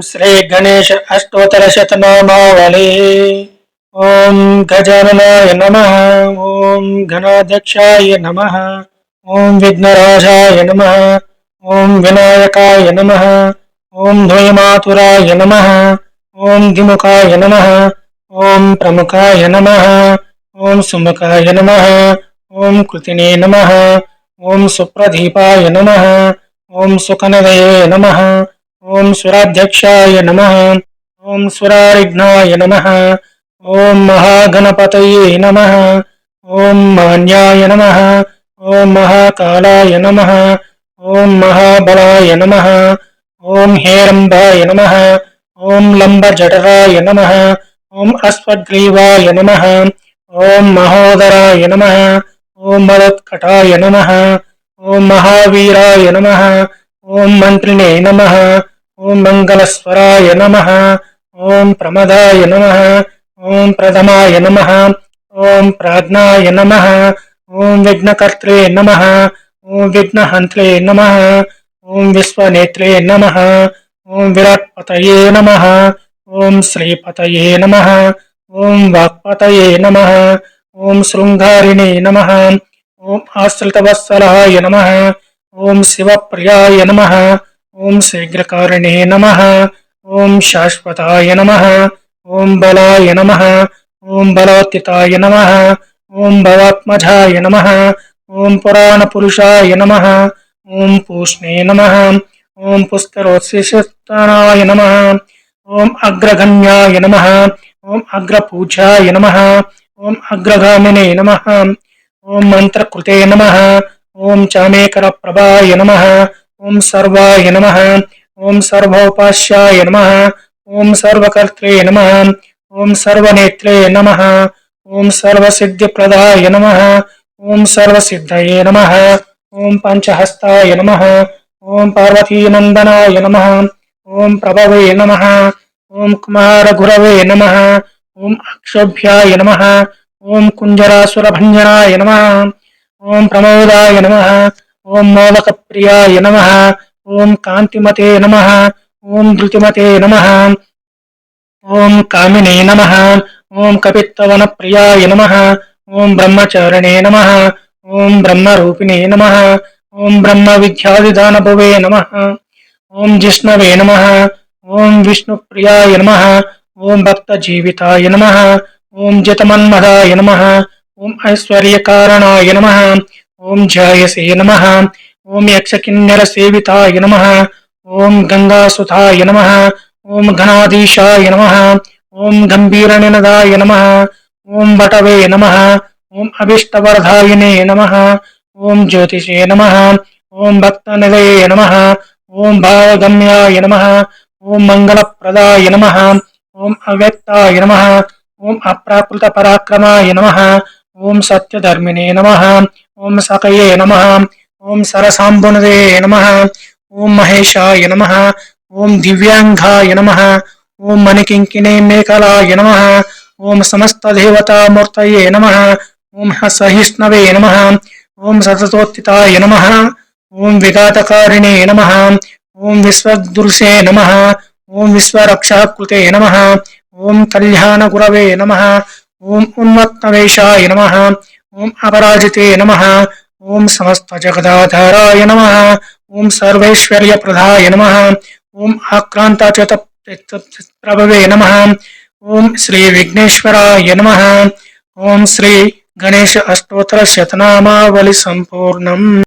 श्री गणेश अष्टोत्तर शतनामावली। ओम गजाननाय नमः। ओम गणाध्यक्षाय नमः। ओम विघ्नराजाय नमः। ओम विनायकाय नमः। ओम द्वयमातुराय नमः। ओम द्विमुखाय नमः। ओम प्रमुखाय नमः। ओम सुमुखाय नमः। ओम कृतिने नमः। ओम सुप्रदीपाय नमः। ओम सुकनदये नमः। ओम सुराध्यक्षाय नमः। ओम सुरारिघ्नाय नमः। ओम महागणपतये नमः। ओम मान्याय नमः। ओम महाकालाय नमः। ओम महाबलाय नमः। ओम हेरम्बाय नमः। ओम लंबजठराय नमः। ओम अश्वग्रीवाय नमः। ओम महोदराय नमः। ओम मदत्कटाय नमः। ओम महावीराय नमः। ओम मंत्रिणे नमः। ओम मंगलस्वराय नमः। ओम प्रमदाय नमः। ओम प्रथमाय नमः। ओम प्राज्ञाय नमः। ओम विघ्नकर्त्रे नमः। ओम विघ्नहन्त्रे नमः। ओम विश्वनेत्रे नमः। ओम विराट्पतये नमः। ओम श्रीपतये नमः। ओम वाक्पतये नमः। ओम शृंगारिणे नमः। ओम आश्रितवत्सलाय नमः। ओम शिवप्रियाय नमः। ओम शीघ्रकारिणे नमः। ओम शाश्वताय नमः। ओम बलाय नमः। ओम बलोत्थिताय नमः। ओम भवात्मजाय नमः। ओम पुराणपुरुषाय नमः। ओम पूष्णे नमः। ओम पुष्करोत्सिष्टानाय नमः। ओम अग्रगण्याय नमः। ओम अग्रपूज्याय नमः। ओम अग्रगामिने नमः। ओम मंत्रकृते नमः। ओम चामेकरप्रभाय नमः। ओम सर्वाय नमः। ओम सर्वोपास्याय नमः। ओम सर्वकर्त्रे नमः। ओम सर्वनेत्रे नमः। ओम सर्वसिद्धिप्रदाय नमः। ओम सर्वसिद्धये नमः। ओम पंचहस्ताय नमः। ओम पार्वतीनंदनाय नमः। ओम प्रभवे नमः। ओम कुमारगुरवे नमः। ओम अक्षोभ्याय नमः। ओम कुंजरासुरभंजनाय नमः। ओम प्रमोदाय नमः। ओम मोदकप्रियाय नमः। ओम कांतिमते नमः। ओम धृतिमते नमः। ओम कामिने नमः। ओम कपित्तवनप्रियाय नमः। ओम ब्रह्मचारिणे नमः। ओम ब्रह्मरूपिणे नमः। ओम ब्रह्मविद्यादिदानभुवे नमः। ओम जिष्णवे नमः। ओम विष्णुप्रियाय नमः। ओम भक्तजीविताय नमः। ओम जितमन्मदाय नमः। ओम ऐश्वर्यकारणाय नमः। ओम जायसे नमः। ओम यक्षकिन्नरसेविताय नमः। ओम गंगासुताय नमः। ओम घनाधीशाय नमः। ओम गंभीरनिनदाय नमः। ओम बटवे नमः। ओम अभिष्टवरदायिने नमः। ओम ज्योतिषे नमः। ओम भक्तनिलये नमः। ओम भावगम्याय नमः। ओम मंगलप्रदाय नमः। ओम अव्यक्ताय नमः। ओम अप्राकृतपराक्रमाय नमः। ओम सत्यधर्मिणे नमः। ओम सकये नमः। ओम सरसाम्बुनदे नमः। ओम महेशाय नमः। ओम दिव्यांगाय नमः। ओम मणिकिंकिणी मेखलाय नमः। ओम समस्त देवता मूर्तये नमः। ओम सहिष्णवे नमः। ओम सततोत्थिताय नमः। ओम विघातकारिणे नमः। ओम विश्वदृशे नमः। ओम विश्वरक्षाकृते नमः। ओम कल्याणगुरवे नमः। ओम उन्मत्तवेशाय नमः। ओम अपराजिते नमः। ओम समस्त जगदाधाराय नमः। ओम सर्वैश्वर्यप्रदाय नमः। ओम आक्रांताच्युत प्रभवे नमः। ओम श्री विघ्नेश्वराय नमः। ओम श्री गणेश अष्टोत्तर शतनामावली संपूर्णम्।